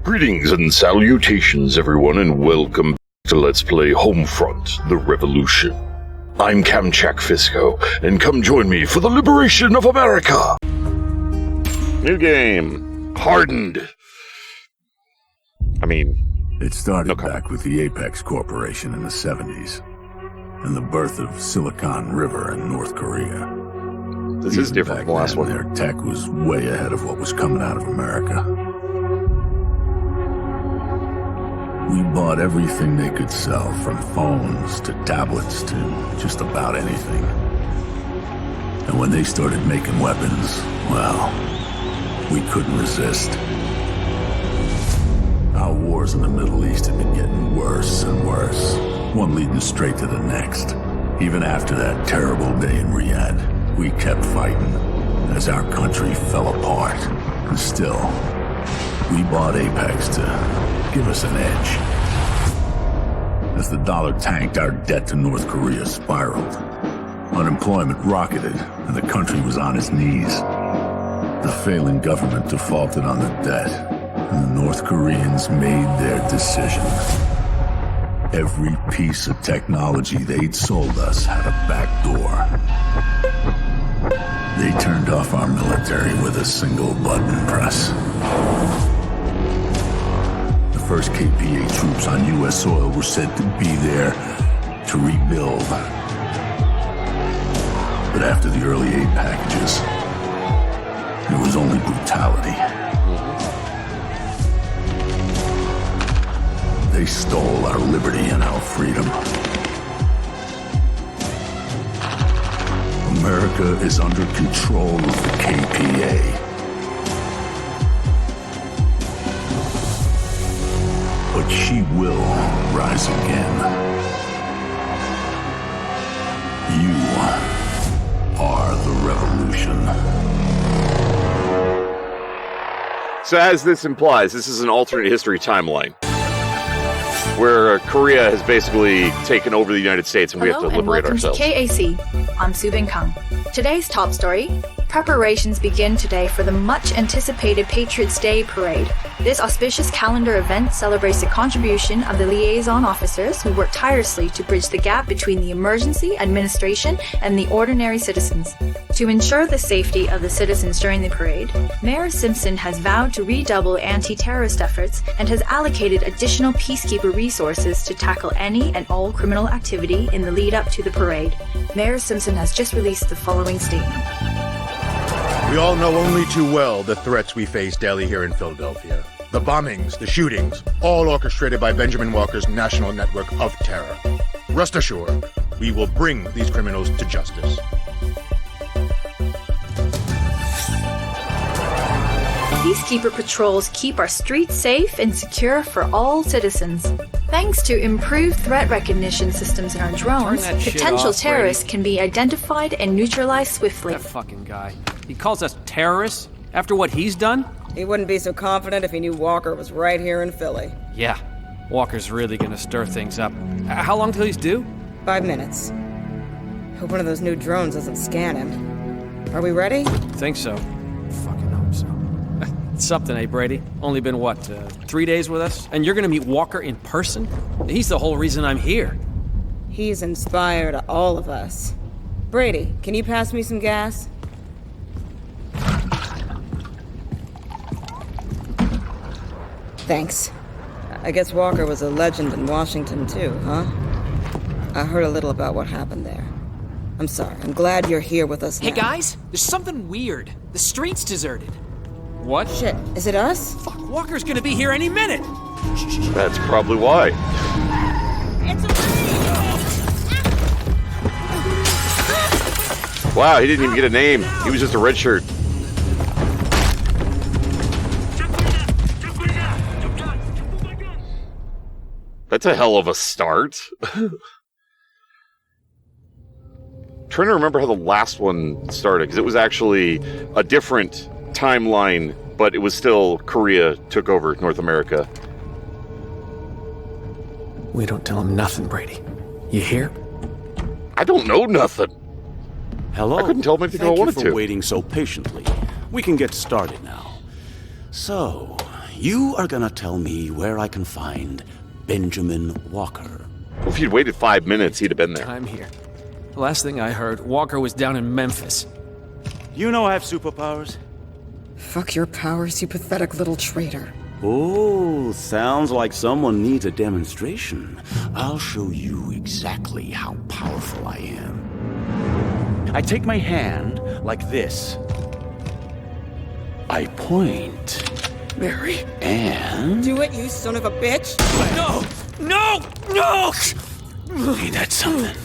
Greetings and salutations, everyone, and welcome back to Let's Play Homefront, The Revolution. I'm Kamchak Fisco, and come join me for the liberation of America! New game. Hardened. It started back with the Apex Corporation in the 70s, and the birth of Silicon River in North Korea. This is different from the last one. Their tech was way ahead of what was coming out of America. We bought everything they could sell, from phones to tablets to just about anything. And when they started making weapons, well, we couldn't resist. Our wars in the Middle East had been getting worse and worse, one leading straight to the next. Even after that terrible day in Riyadh, we kept fighting as our country fell apart. And still, we bought Apex to give us an edge. As the dollar tanked, our debt to North Korea spiraled. Unemployment rocketed, and the country was on its knees. The failing government defaulted on the debt, and the North Koreans made their decision. Every piece of technology they'd sold us had a back door. They turned off our military with a single button press. The first KPA troops on U.S. soil were said to be there to rebuild. But after the early aid packages, there was only brutality. They stole our liberty and our freedom. America is under control of the KPA. But she will rise again. You are the revolution. So as this implies, this is an alternate history timeline, where Korea has basically taken over the United States and we have to liberate ourselves. Hello and welcome to KAC. I'm Subin Kang. Today's top story. Preparations begin today for the much-anticipated Patriots' Day parade. This auspicious calendar event celebrates the contribution of the liaison officers who work tirelessly to bridge the gap between the emergency administration and the ordinary citizens. To ensure the safety of the citizens during the parade, Mayor Simpson has vowed to redouble anti-terrorist efforts and has allocated additional peacekeeper resources to tackle any and all criminal activity in the lead-up to the parade. Mayor Simpson has just released the following statement. We all know only too well the threats we face daily here in Philadelphia. The bombings, the shootings, all orchestrated by Benjamin Walker's National Network of Terror. Rest assured, we will bring these criminals to justice. Peacekeeper patrols keep our streets safe and secure for all citizens. Thanks to improved threat recognition systems in our drones, potential terrorists can be identified and neutralized swiftly. That fucking guy. He calls us terrorists after what he's done? He wouldn't be so confident if he knew Walker was right here in Philly. Yeah, Walker's really gonna stir things up. How long till he's due? 5 minutes. Hope one of those new drones doesn't scan him. Are we ready? Think so. Fucking hope so. Something, eh, Brady? Only been, 3 days with us? And you're gonna meet Walker in person? He's the whole reason I'm here. He's inspired all of us. Brady, can you pass me some gas? Thanks. I guess Walker was a legend in Washington too, huh? I heard a little about what happened there. I'm sorry. I'm glad you're here with us now. Hey guys, there's something weird. The street's deserted. What? Shit, is it us? Fuck, Walker's gonna be here any minute. That's probably why. Wow, he didn't even get a name. He was just a red shirt. That's a hell of a start. Trying to remember how the last one started, because it was actually a different timeline, but it was still Korea took over North America. We don't tell him nothing, Brady. You hear? I don't know nothing. Hello. I couldn't tell him anything I wanted to. Thank you for waiting so patiently. We can get started now. So, you are gonna tell me where I can find Benjamin Walker. Well, if you'd waited 5 minutes, he'd have been there. I'm here. The last thing I heard, Walker was down in Memphis. You know I have superpowers? Fuck your powers, you pathetic little traitor. Oh, sounds like someone needs a demonstration. I'll show you exactly how powerful I am. I take my hand like this. I point. Mary. And... Do it, you son of a bitch! No! No! No! Ain't that something?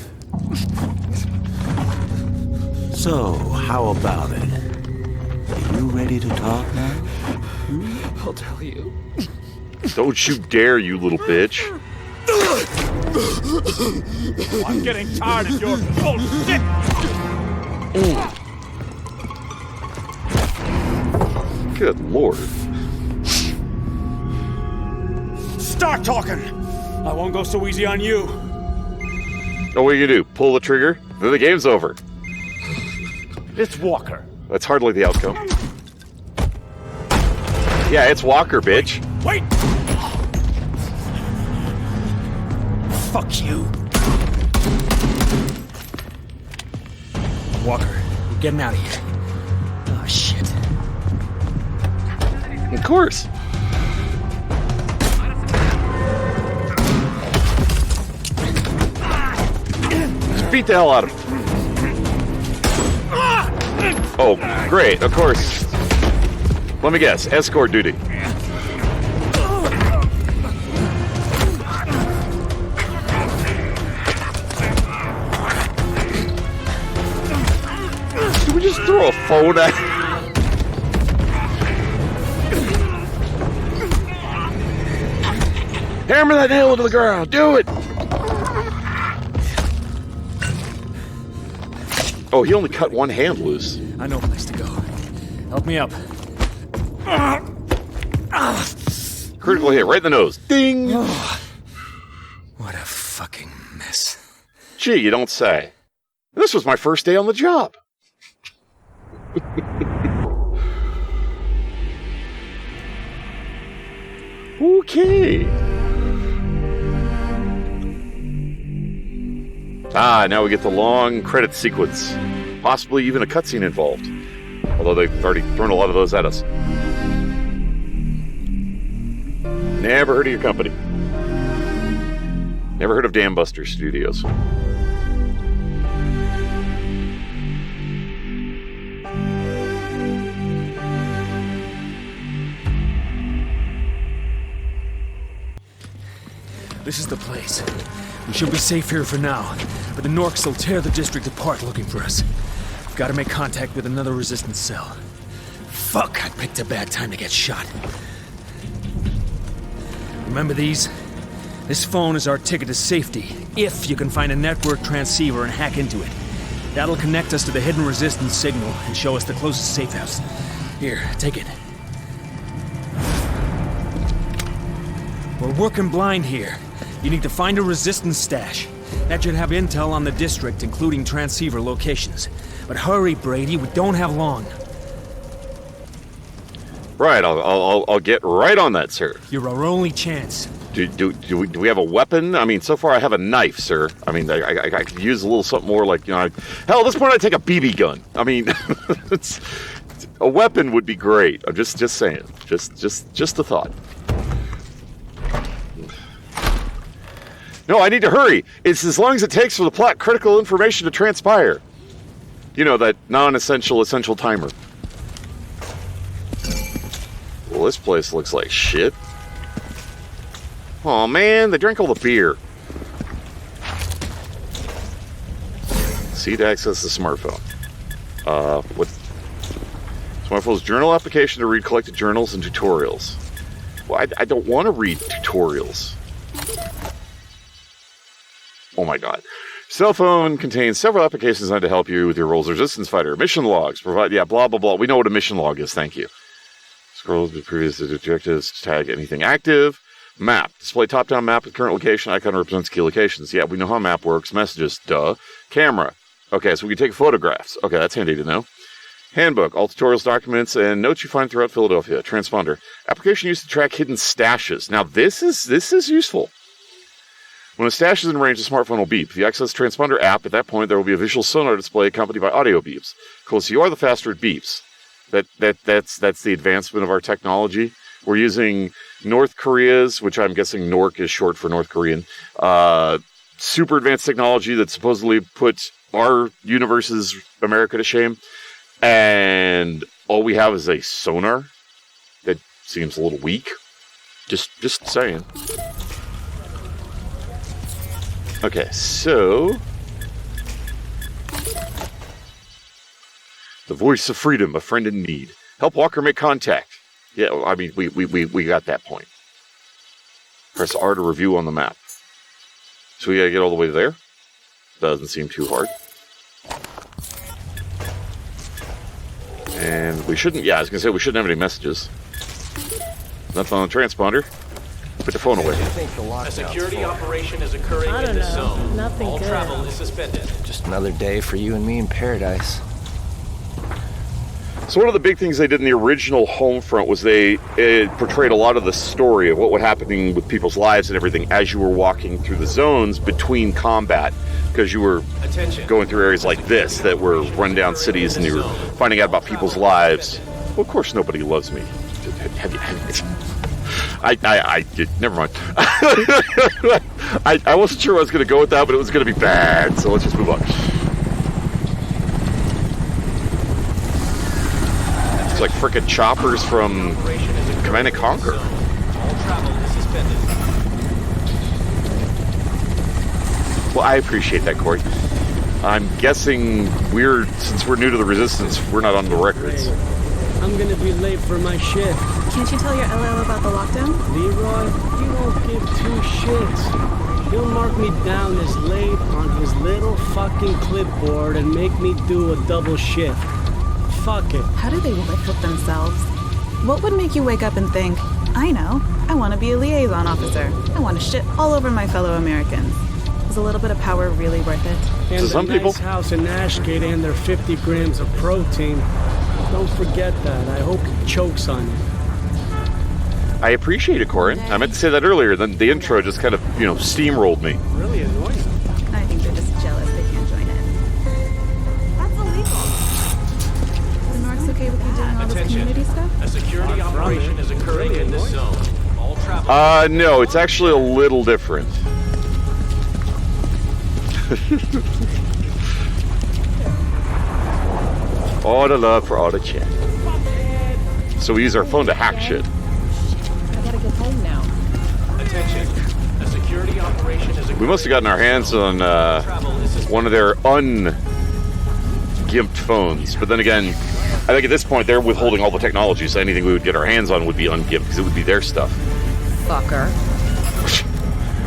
So, how about it? Are you ready to talk now? I'll tell you. Don't you dare, you little bitch. I'm getting tired of your bullshit! Good lord. Start talking! I won't go so easy on you. Oh, what are you gonna do? Pull the trigger? Then the game's over. It's Walker. That's hardly the outcome. Yeah, it's Walker, bitch. Wait! Fuck you. Walker, we're getting out of here. Oh, shit. Of course. Just beat the hell out of him. Oh, great, of course. Let me guess, escort duty. Did we just throw a phone at him? Hammer that nail into the ground. Do it. Oh, he only cut one hand loose. I know a place to go. Help me up. Critical hit right in the nose. Ding. What a fucking mess. Gee, you don't say. This was my first day on the job. Okay. Now we get the long credit sequence. Possibly even a cutscene involved. Although they've already thrown a lot of those at us. Never heard of your company. Never heard of Dam Buster Studios. This is the place. We should be safe here for now, but the Norks will tear the district apart looking for us. We've got to make contact with another resistance cell. Fuck, I picked a bad time to get shot. Remember these? This phone is our ticket to safety, if you can find a network transceiver and hack into it. That'll connect us to the hidden resistance signal and show us the closest safe house. Here, take it. We're working blind here. You need to find a resistance stash. That should have intel on the district, including transceiver locations. But hurry, Brady, we don't have long. Right, I'll get right on that, sir. You're our only chance. Do we have a weapon? I mean, so far I have a knife, sir. I mean, I could use a little something more like, you know, hell, at this point I'd take a BB gun. I mean, a weapon would be great. I'm just saying. Just a thought. No, I need to hurry. It's as long as it takes for the plot critical information to transpire. You know, that non-essential, essential timer. Well, this place looks like shit. Aw, man, they drank all the beer. C to access the smartphone. What? Smartphone's journal application to read collected journals and tutorials. Well, I don't want to read tutorials. Oh my god. Cell phone contains several applications designed to help you with your roles as resistance fighter. Mission logs provide, yeah, blah, blah, blah. We know what a mission log is, thank you. Scroll to previous objectives, tag anything active. Map. Display top-down map with current location. Icon represents key locations. Yeah, we know how map works. Messages, duh. Camera. Okay, so we can take photographs. Okay, that's handy to know. Handbook, all tutorials, documents, and notes you find throughout Philadelphia. Transponder. Application used to track hidden stashes. Now, this is useful. When a stash is in range, the smartphone will beep. If you access the Transponder app, at that point, there will be a visual sonar display accompanied by audio beeps. The closer you are, the faster it beeps. That's the advancement of our technology. We're using North Korea's, which I'm guessing NORC is short for North Korean, super advanced technology that supposedly puts our universe's America to shame. And all we have is a sonar that seems a little weak. Just saying. Okay, so the voice of freedom, a friend in need. Help Walker make contact. Yeah, I mean, we got that point. Press R to review on the map. So we gotta get all the way there. Doesn't seem too hard. And we shouldn't, yeah, I was gonna say we shouldn't have any messages. Nothing on the transponder. Put the phone away. A security operation is occurring in this zone. Nothing All good. travel is suspended. Just another day for you and me in paradise. So one of the big things they did in the original Homefront was it portrayed a lot of the story of what was happening with people's lives and everything as you were walking through the zones between combat, because you were going through areas like this that were run-down cities and you were finding out about people's lives. Well, of course nobody loves me. I did. Never mind. I wasn't sure I was going to go with that, but it was going to be bad. So let's just move on. It's like frickin' choppers from Command & Conquer. All travel is suspended. Well, I appreciate that, Corey. I'm guessing since we're new to the Resistance, we're not on the records. I'm gonna be late for my shift. Can't you tell your LL about the lockdown? Leroy, he won't give two shits. He'll mark me down as late on his little fucking clipboard and make me do a double shift. Fuck it. How do they live with themselves? What would make you wake up and think, I know, I want to be a liaison officer. I want to shit all over my fellow Americans. Is a little bit of power really worth it? And some people. Nice house in Ashgate and their 50 grams of protein. Don't forget that. I hope he chokes on it. I appreciate it, Corin. I meant to say that earlier, then the intro just kind of, steamrolled me. Really annoying. I think they're just jealous they can't join in. That's illegal. The Nork's okay with you doing all this community stuff? A security operation is occurring in this zone. All travel. No, it's actually a little different. All the love for all the chat. So we use our phone to hack shit. I gotta get home now. Attention. A security operation is occurring. We must have gotten our hands on one of their un-gimped phones. But then again, I think at this point they're withholding all the technology, so anything we would get our hands on would be ungimped because it would be their stuff. Fucker.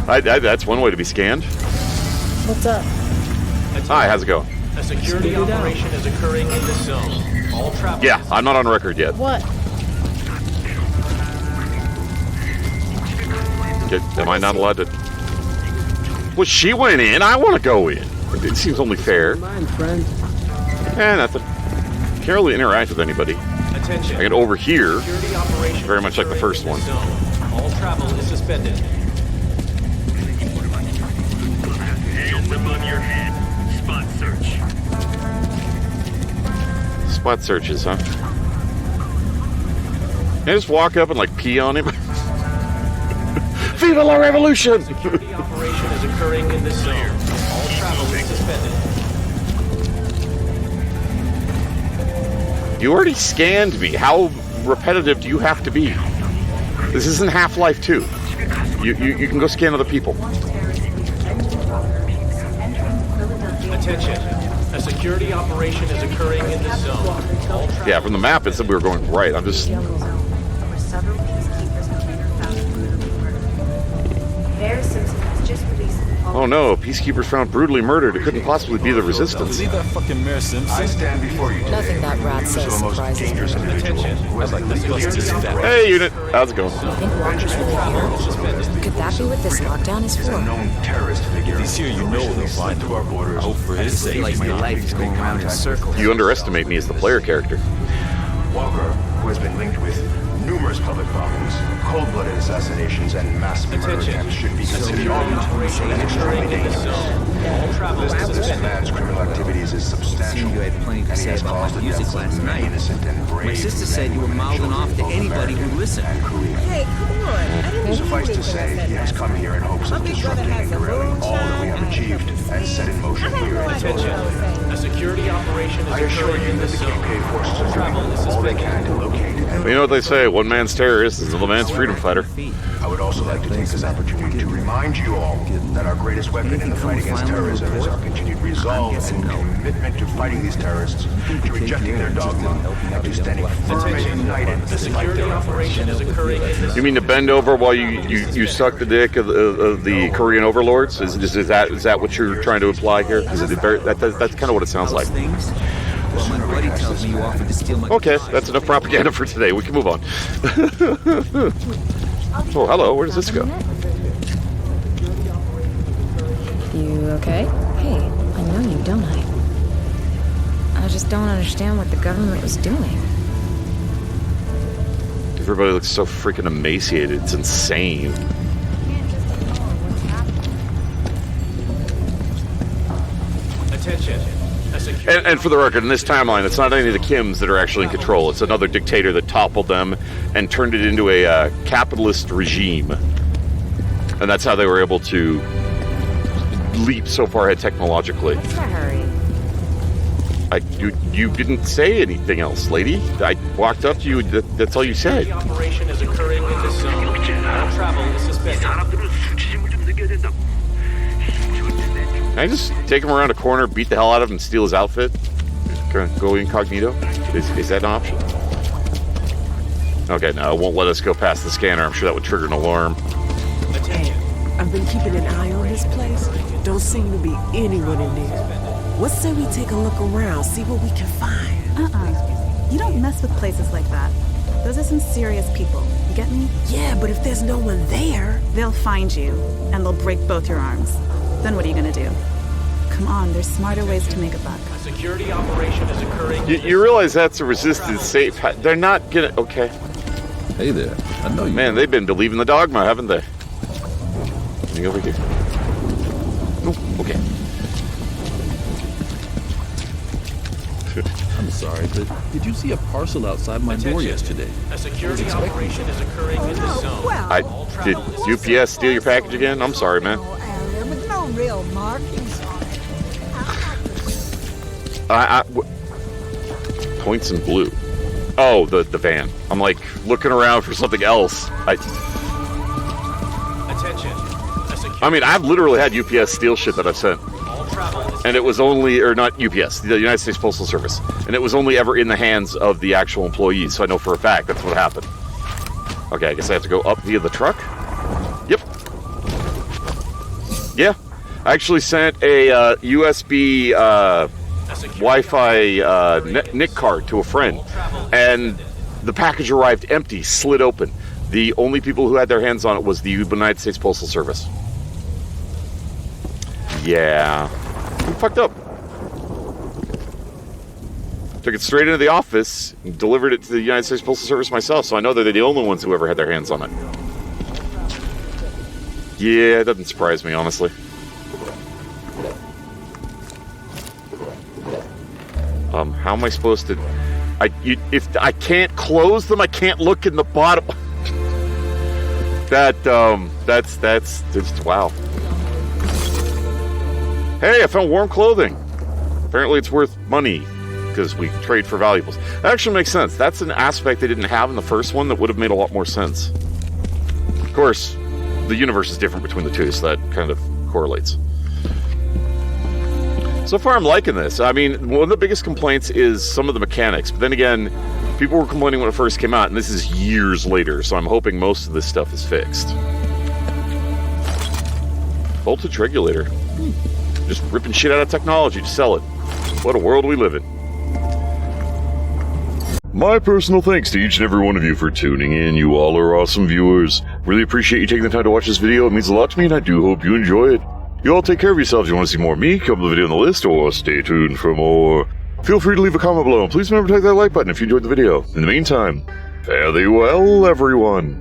That's one way to be scanned. What's up? Hi, how's it going? A security operation is occurring in this zone. All travel. Yeah, I'm not on record yet. What? Am I not allowed to? Well, she went in. I want to go in. It seems only fair. Mine, friend. Nothing. Can't really interact with anybody. Attention. I can overhear. Security operation Very much like the first one. All travel is suspended. Spot searches, huh? Can I just walk up and pee on him? Viva la revolution! Security operation is occurring in this zone. All travel is suspended. You already scanned me. How repetitive do you have to be? This isn't Half-Life 2. You can go scan other people. Attention. A security operation is occurring in this zone. All travel. Yeah, from the map it said we were going right. I'm just... Oh no, peacekeepers found brutally murdered. It couldn't possibly be the Resistance. Believe that fucking Mayor Simpson? I stand before you today. Nothing that rat says the most surprises dangerous me. individual who has I'd like the to bust clearest his and back. Hey, unit. How's it going? You think Walker's really here? Could that exactly what this lockdown is is a for. known terrorist figure. He's here, you know they'll find to our borders. I hope for his sake. Like my life is going around in circles. You underestimate me as the player character. Walker, who has been linked with numerous public bombings, cold-blooded assassinations, and mass murder attempts, should be considered armed and extremely dangerous. The list of this man's criminal activities is substantial, You had plenty to and he say has about caused my the music deaths last of many night. innocent and brave My sister said men, you were women, and mouthing children off to of both anybody who American listened. and Korean. Hey, come on. I didn't Suffice to say, he has come here in hopes of disrupting and derailing all that we have achieved and set in motion here in Philadelphia. A security operation is I assure occurring you in the that the zone. KK forces All are travel doing is all they suspended. can to locate and You know what they say, one man's terrorist is another man's freedom fighter. I would also like to take this opportunity to remind you all that our greatest weapon in the fight against terrorism is our continued resolve and commitment to fighting these terrorists, to rejecting their dogma, and to standing firm and united The to fight security their operation is occurring in the You mean to bend over while you suck the dick of the Korean overlords? Is that what you're trying to imply here? Is it that's kind of what it sounds like. Things? Well, my buddy tells me you offered to steal my... Okay, that's enough propaganda for today. We can move on. Oh, hello. Where does this go? You okay? Hey, I know you, don't I? I just don't understand what the government was doing. Everybody looks so freaking emaciated. It's insane. Attention. A security And for the record, in this timeline, it's not any of the Kims that are actually in control. It's another dictator that toppled them and turned it into a capitalist regime. And that's how they were able to leap so far ahead technologically. What's the hurry? You didn't say anything else, lady. I walked up to you. That's all you said. The operation is occurring in the zone. All travel is suspended. Can I just take him around a corner, beat the hell out of him, and steal his outfit? Go incognito? Is that an option? Okay, no, it won't let us go past the scanner. I'm sure that would trigger an alarm. Attention. I've been keeping an eye on this place. Don't seem to be anyone in there. What say we take a look around, see what we can find? You don't mess with places like that. Those are some serious people. You get me? Yeah, but if there's no one there... They'll find you, and they'll break both your arms. Then what are you gonna do? Come on, there's smarter ways to make a buck. A security operation is occurring. You realize that's a resistance safe. They're not gonna. Okay. Hey there. I know you. Man, they've been believing the dogma, haven't they? Coming over here. Oh, okay. I'm sorry, but did you see a parcel outside my door yesterday? A security operation is occurring in the zone. Did UPS steal your package again? I'm sorry, man. With no real markings on it. Points in blue. Oh, the van. I'm like looking around for something else. Attention. I mean, I've literally had UPS steal shit that I've sent. And it was only, or not UPS, the United States Postal Service. And it was only ever in the hands of the actual employees, so I know for a fact that's what happened. Okay, I guess I have to go up via the truck? Yep. Yeah. I actually sent a USB Wi-Fi NIC card to a friend. And the package arrived empty, slid open. The only people who had their hands on it was the United States Postal Service. Yeah. We fucked up. Took it straight into the office and delivered it to the United States Postal Service myself, so I know they're the only ones who ever had their hands on it. Yeah, it doesn't surprise me, honestly. How am I supposed to... if I can't close them, I can't look in the bottom. That's wow. Hey, I found warm clothing. Apparently it's worth money because we trade for valuables. That actually makes sense. That's an aspect they didn't have in the first one that would have made a lot more sense. Of course, the universe is different between the two, so that kind of correlates. So far, I'm liking this. I mean, one of the biggest complaints is some of the mechanics. But then again, people were complaining when it first came out, and this is years later, so I'm hoping most of this stuff is fixed. Voltage regulator. Just ripping shit out of technology to sell it. What a world we live in. My personal thanks to each and every one of you for tuning in. You all are awesome viewers. Really appreciate you taking the time to watch this video. It means a lot to me, and I do hope you enjoy it. You all take care of yourselves. If you want to see more of me, come to the video on the list, or stay tuned for more. Feel free to leave a comment below, and please remember to hit that like button if you enjoyed the video. In the meantime, fare thee well, everyone.